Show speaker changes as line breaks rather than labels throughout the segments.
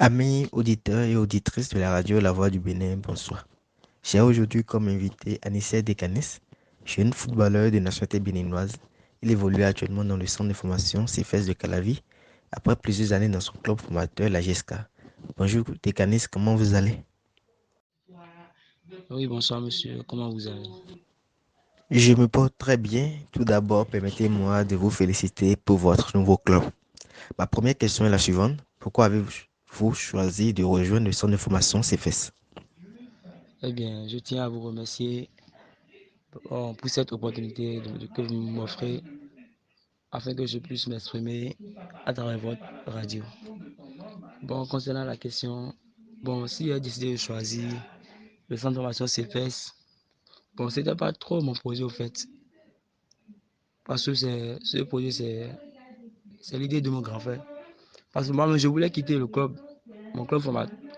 Amis auditeurs et auditrices de la radio La Voix du Bénin, bonsoir. J'ai aujourd'hui comme invité Anissé Dekanis, jeune footballeur de nationalité béninoise. Il évolue actuellement dans le centre de formation CFS de Calavi, après plusieurs années dans son club formateur, la GESCA. Bonjour Dekanis, comment vous allez?
Oui, bonsoir monsieur, comment vous allez?
Je me porte très bien. Tout d'abord, permettez-moi de vous féliciter pour votre nouveau club. Ma première question est la suivante. Pourquoi avez-vous choisi de rejoindre le centre de formation CFS?
Eh bien, je tiens à vous remercier pour cette opportunité que vous m'offrez afin que je puisse m'exprimer à travers votre radio. Bon, concernant la question, bon, si j'ai décidé de choisir le centre de formation CFS, bon, c'était pas trop mon projet au fait, parce que ce projet, c'est l'idée de mon grand frère. Parce que moi, je voulais quitter le club, mon club,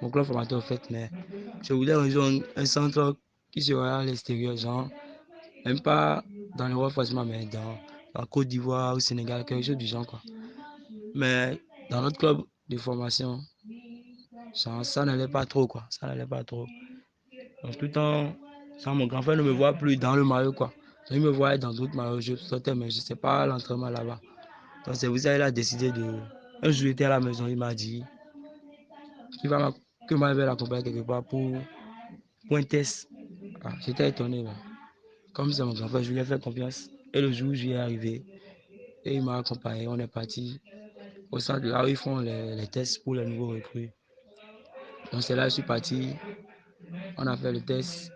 mon club formateur au fait, mais je voulais rejoindre un centre qui sera à l'extérieur, genre même pas dans l'Europe forcément, mais dans Côte d'Ivoire, au Sénégal, quelque chose du genre, quoi. Mais dans notre club de formation, ça n'allait pas trop, quoi. Ça n'allait pas trop. Donc, tout le temps, ça, mon grand frère ne me voit plus dans le maillot, quoi. Donc, il me voyait dans d'autres maillots, je sortais, mais je ne sais pas l'entraînement là-bas. Donc, c'est vous ça, il a décidé de. Un jour, il était à la maison, il m'a dit qu'il va que moi, je vais l'accompagner quelque part pour un test. Ah, j'étais étonné, là. Comme c'est mon grand frère, je lui ai fait confiance. Et le jour où j'y ai arrivé, et il m'a accompagné. On est parti au centre de là où ils font les tests pour les nouveaux recrues. Donc c'est là que je suis parti. On a fait le test.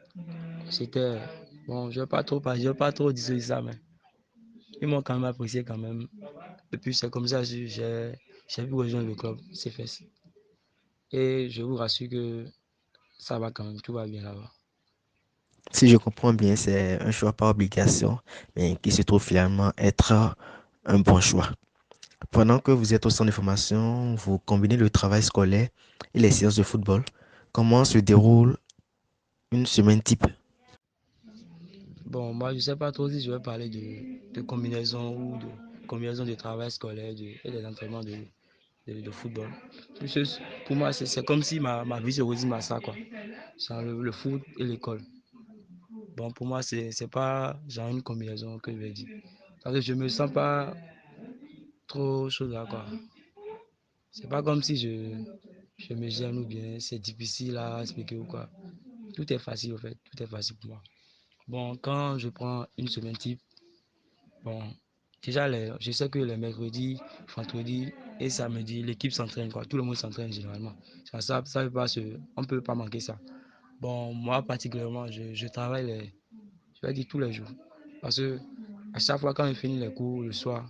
C'était bon, je ne vais pas trop parler, je vais pas trop dire ça, mais ils m'ont quand même apprécié quand même. Et puis c'est comme ça que j'ai pu rejoindre le club CFS. Et je vous rassure que ça va quand même, tout va bien là-bas.
Si je comprends bien, c'est un choix par obligation, mais qui se trouve finalement être un bon choix. Pendant que vous êtes au centre de formation, vous combinez le travail scolaire et les séances de football. Comment se déroule une semaine type?
Bon, moi je ne sais pas trop si je vais parler de combinaison ou de combinaison de travail scolaire et des entraînements de football. Pour moi, c'est comme si ma vie se résume à ça, quoi. Genre le foot et l'école. Bon, pour moi, c'est pas genre une combinaison que je vais dire. Parce que je me sens pas trop chaud là, quoi. C'est pas comme si je me gêne ou bien c'est difficile à expliquer ou quoi. Tout est facile, au fait. Tout est facile pour moi. Bon, quand je prends une semaine type, bon, déjà, je sais que les mercredis, vendredis et samedi, l'équipe s'entraîne, quoi. Tout le monde s'entraîne généralement. Ça peut pas on peut pas manquer ça. Bon, moi, particulièrement, je travaille je vais dire tous les jours. Parce que à chaque fois, quand je finis les cours le soir,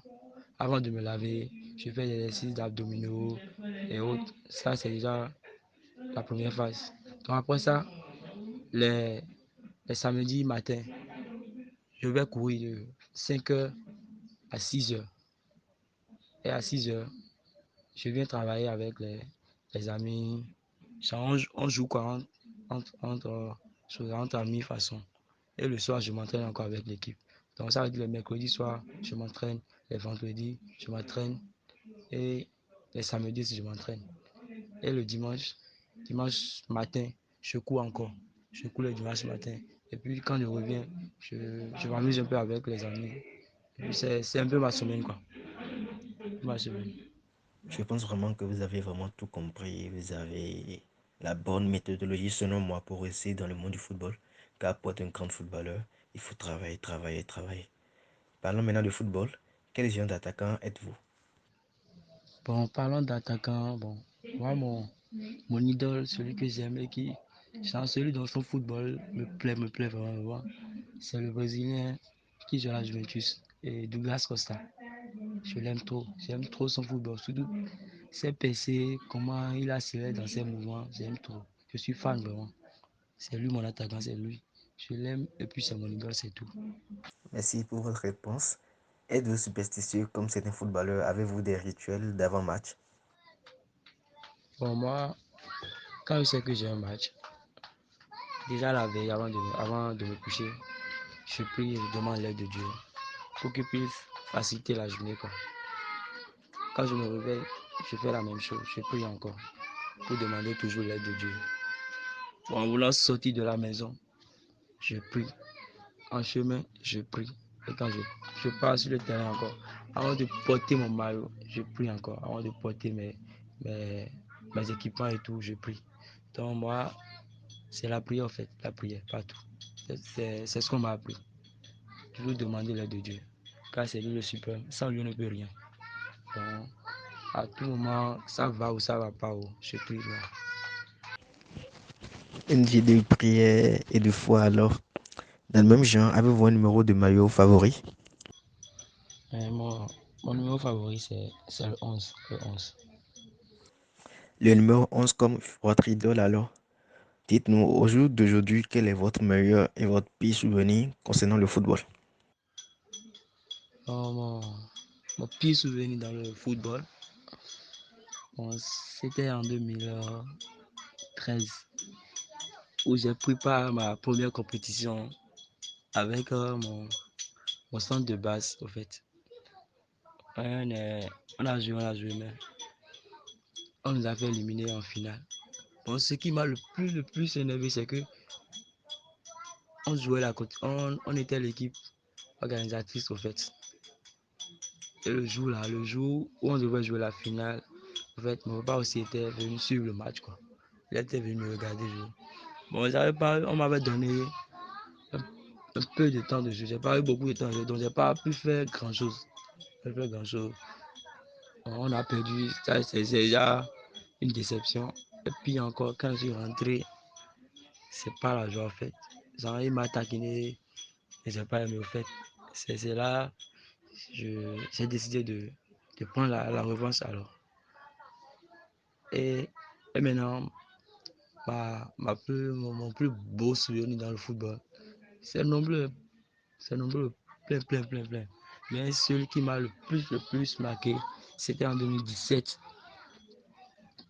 avant de me laver, je fais des exercices d'abdominaux et autres. Ça, c'est déjà la première phase. Donc après ça, les, les samedis matin, je vais courir de 5 heures à 6 heures. Et à 6 heures, je viens travailler avec les amis. On joue quoi entre amis façon. Et le soir, je m'entraîne encore avec l'équipe. Donc ça veut dire le mercredi soir, je m'entraîne. Les vendredis, je m'entraîne. Et les samedis, je m'entraîne. Et le dimanche matin, je cours encore. Je cours le dimanche matin. Et puis quand je reviens, je m'amuse un peu avec les amis. Et puis c'est un peu ma semaine, quoi. Ma semaine.
Je pense vraiment que vous avez vraiment tout compris. Vous avez la bonne méthodologie, selon moi, pour réussir dans le monde du football. Car pour être un grand footballeur, il faut travailler, travailler, travailler. Parlons maintenant de football. Quel genre d'attaquant êtes-vous?
Bon, parlons d'attaquant. Bon, moi, mon idole, celui que j'aime et celui dont son football me plaît vraiment, c'est le Brésilien qui joue à la Juventus, et Douglas Costa. Je l'aime trop, j'aime trop son football, surtout ses PC, comment il accélère dans ses mouvements, j'aime trop. Je suis fan vraiment. C'est lui mon attaquant, c'est lui. Je l'aime et puis c'est mon idole, c'est tout.
Merci pour votre réponse. Êtes-vous superstitieux comme certains footballeurs? Avez-vous des rituels d'avant-match?
Bon, moi, quand je sais que j'ai un match, déjà la veille, avant de me coucher, je prie et je demande l'aide de Dieu pour qu'il puisse faciliter la journée, quoi. Quand je me réveille, je fais la même chose, je prie encore. pour demander toujours l'aide de Dieu. Bon, en voulant sortir de la maison, je prie. En chemin, je prie. Et quand je pars sur le terrain encore, avant de porter mon maillot, je prie encore. Avant de porter mes équipements et tout, je prie. Donc moi, c'est la prière en fait, la prière, partout. C'est ce qu'on m'a appris. Toujours demander l'aide de Dieu. Car c'est lui le suprême. Sans lui, on ne peut rien. Donc, à tout moment, ça va ou ça va pas, je prie là.
Une vie de prière et de foi alors. Dans le même genre, avez-vous un numéro de maillot favori?
Mon numéro favori, c'est le 11. Le 11.
Le numéro 11 comme votre idole alors. Dites-nous au jour d'aujourd'hui quel est votre meilleur et votre pire souvenir concernant le football.
Oh, mon pire souvenir dans le football, bon, c'était en 2013 où j'ai pris part à ma première compétition avec mon centre de base, au fait. On a joué, mais on nous a fait éliminer en finale. Bon, ce qui m'a le plus énervé, c'est que on jouait on était l'équipe organisatrice, au fait. Et le jour où on devait jouer la finale, en fait, mon papa aussi était venu suivre le match, quoi. Il était venu me regarder jouer. Bon, on m'avait donné un, un peu de temps de jeu. J'ai pas eu beaucoup de temps de jeu, donc j'ai pas pu faire grand chose. On a perdu, c'est déjà une déception. Et puis encore, quand je suis rentré, c'est pas la joie en fait. Genre, il m'a taquiné et j'ai pas aimé au fait. C'est là, j'ai décidé de prendre la revanche alors. Et, et maintenant, mon plus beau souvenir dans le football, c'est nombreux, c'est nombreux, plein, plein, plein, plein. Mais celui qui m'a le plus marqué, c'était en 2017,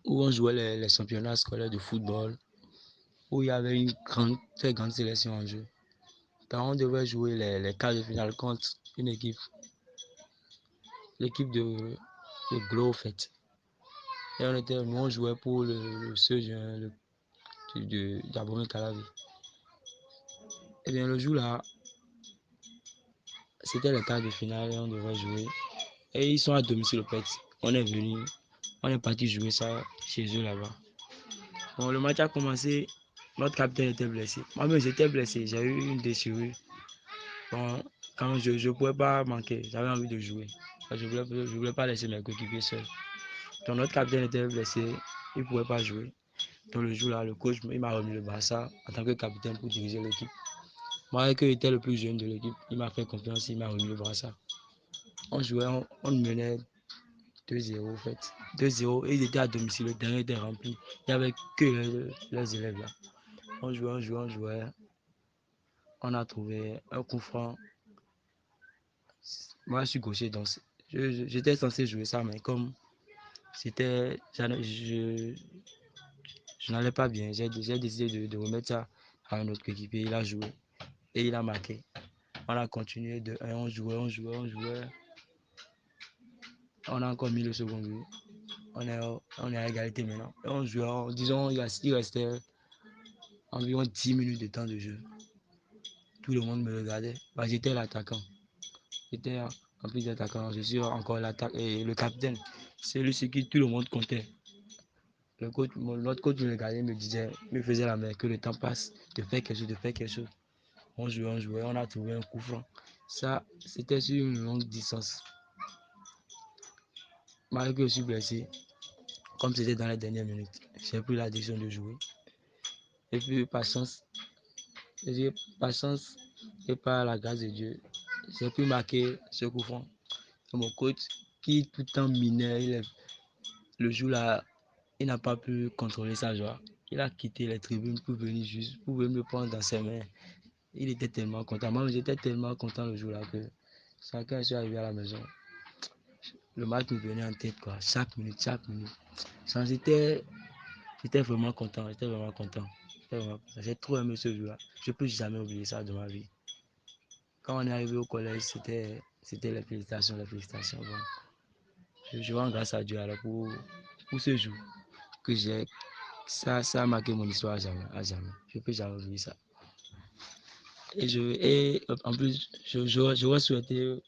où on jouait les championnats scolaires de football, où il y avait une très grande sélection en jeu. Quand on devait jouer les quarts de finale contre une équipe, l'équipe de Glo, en fait. Et nous, on jouait pour le Sejun d'Abomey Calavi. Et bien, le jour-là, c'était le quart de finale et on devait jouer. Et ils sont à domicile, au fait. On est parti jouer ça chez eux là-bas. Bon, le match a commencé, notre capitaine était blessé. Moi-même, j'étais blessé, j'ai eu une déchirure. Bon, quand je ne pouvais pas manquer, j'avais envie de jouer. Je voulais pas laisser mes coéquipiers seuls. Donc, notre capitaine était blessé, il ne pouvait pas jouer. Donc, le jour-là, le coach il m'a remis le Barça en tant que capitaine pour diriger l'équipe. Moi, qui était le plus jeune de l'équipe, il m'a fait confiance, il m'a remis le Barça. On jouait, on menait 2-0 en fait. 2-0 et ils étaient à domicile, le terrain était rempli. Il n'y avait que les élèves là. On jouait, on jouait, on jouait. On a trouvé un coup franc. Moi, je suis gaucher, donc j'étais censé jouer ça, mais comme c'était, je n'allais pas bien, j'ai décidé de remettre ça à un autre équipier. Il a joué et il a marqué. On a continué de 1, on jouait, on jouait, on jouait. On a encore mis le second but. On est à égalité maintenant. Et on jouait, disons, il restait environ 10 minutes de temps de jeu. Tout le monde me regardait. Bah, j'étais l'attaquant. J'étais en plus d'attaquant. Je suis encore l'attaque et le capitaine. C'est lui sur qui tout le monde comptait. Notre coach me regardait, me faisait la main, que le temps passe, de faire quelque chose, de faire quelque chose. On jouait, on a trouvé un coup franc. Ça, c'était sur une longue distance. Malgré que je suis blessé, comme c'était dans les dernières minutes, j'ai pris la décision de jouer. Et puis, par chance et par la grâce de Dieu, j'ai pu marquer ce coup franc. Mon coach, qui tout le temps minait, le jour-là, il n'a pas pu contrôler sa joie. Il a quitté les tribunes pour venir juste, pour venir me prendre dans ses mains. Il était tellement content. Moi, j'étais tellement content le jour-là que quand je suis arrivé à la maison, le match me venait en tête, quoi. Chaque minute, chaque minute. J'étais vraiment content, j'étais vraiment content. J'ai trop aimé ce jour-là. Je ne peux jamais oublier ça de ma vie. Quand on est arrivé au collège, c'était les félicitations, les félicitations. Bon, je rends grâce à Dieu alors pour ce jour que j'ai, ça a marqué mon histoire à jamais, à jamais. Je peux jamais oublier ça. Et en plus, j'aurais souhaité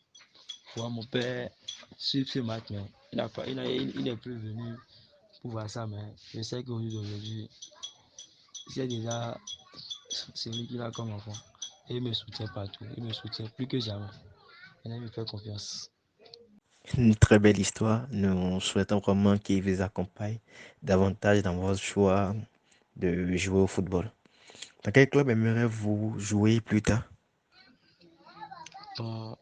voir mon père suivre ce match, mais il n'est plus venu pour voir ça, mais je sais qu'aujourd'hui, c'est déjà celui qu'il a comme enfant. Et il me soutient partout, il me soutient plus que jamais. Il me fait confiance.
Une très belle histoire. Nous souhaitons vraiment qu'il vous accompagne davantage dans votre choix de jouer au football. Dans quel club aimeriez-vous jouer plus tard?
Bon,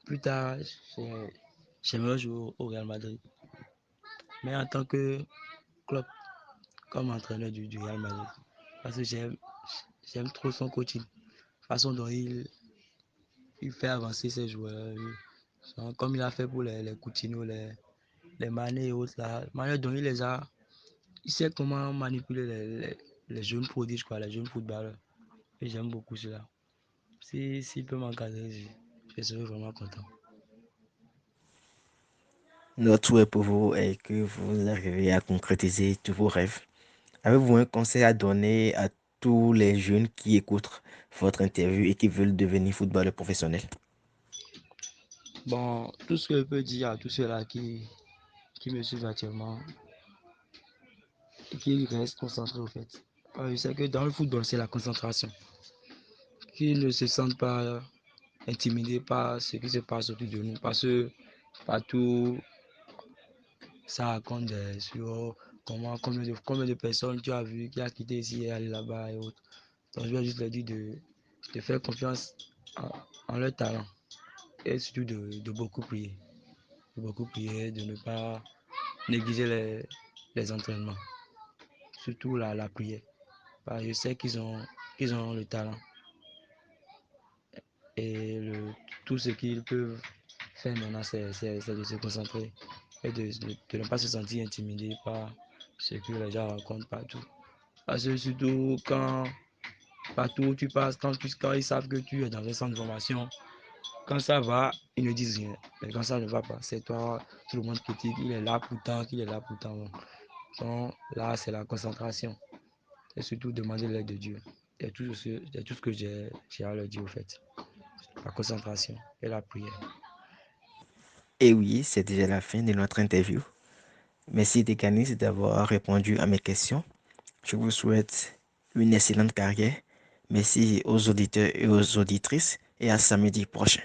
plus tard, j'aimerais jouer au Real Madrid. Mais en tant que club, comme entraîneur du Real Madrid. Parce que j'aime trop son coaching. La façon dont il fait avancer ses joueurs. Comme il a fait pour les Coutinho, les Mané et autres. La manière dont il les a. Il sait comment manipuler les jeunes prodiges, quoi, les jeunes footballeurs. Et j'aime beaucoup cela. S'il peut m'encadrer, je serai vraiment content.
Notre souhait pour vous est que vous arriviez à concrétiser tous vos rêves. Avez-vous un conseil à donner à tous les jeunes qui écoutent votre interview et qui veulent devenir footballeurs professionnels?
Bon, tout ce que je peux dire à tous ceux-là qui me suivent actuellement, et qui restent concentrés au fait. Je sais que dans le football, c'est la concentration. Qu'ils ne se sentent pas intimidés par ce qui se passe autour de nous. Parce que partout, ça raconte sur combien de personnes tu as vu qui a quitté ici et allé là-bas et autres. Donc je vais juste leur dire de faire confiance en leur talent et surtout de beaucoup prier. De beaucoup prier, de ne pas négliger les entraînements, surtout la prière. Parce que je sais qu'ils ont le talent et tout ce qu'ils peuvent faire maintenant, c'est de se concentrer et de ne pas se sentir intimidé par ce que les gens racontent partout. Parce que surtout partout où tu passes, quand ils savent que tu es dans un centre de formation, quand ça va, ils ne disent rien. Mais quand ça ne va pas, c'est toi, tout le monde critique, il est là pourtant, qu'il est là pourtant. Donc là, c'est la concentration. Et surtout demander l'aide de Dieu. C'est tout ce que j'ai à leur dire au fait. La concentration et la prière.
Et oui, c'est déjà la fin de notre interview. Merci Décanis d'avoir répondu à mes questions. Je vous souhaite une excellente carrière. Merci aux auditeurs et aux auditrices et à samedi prochain.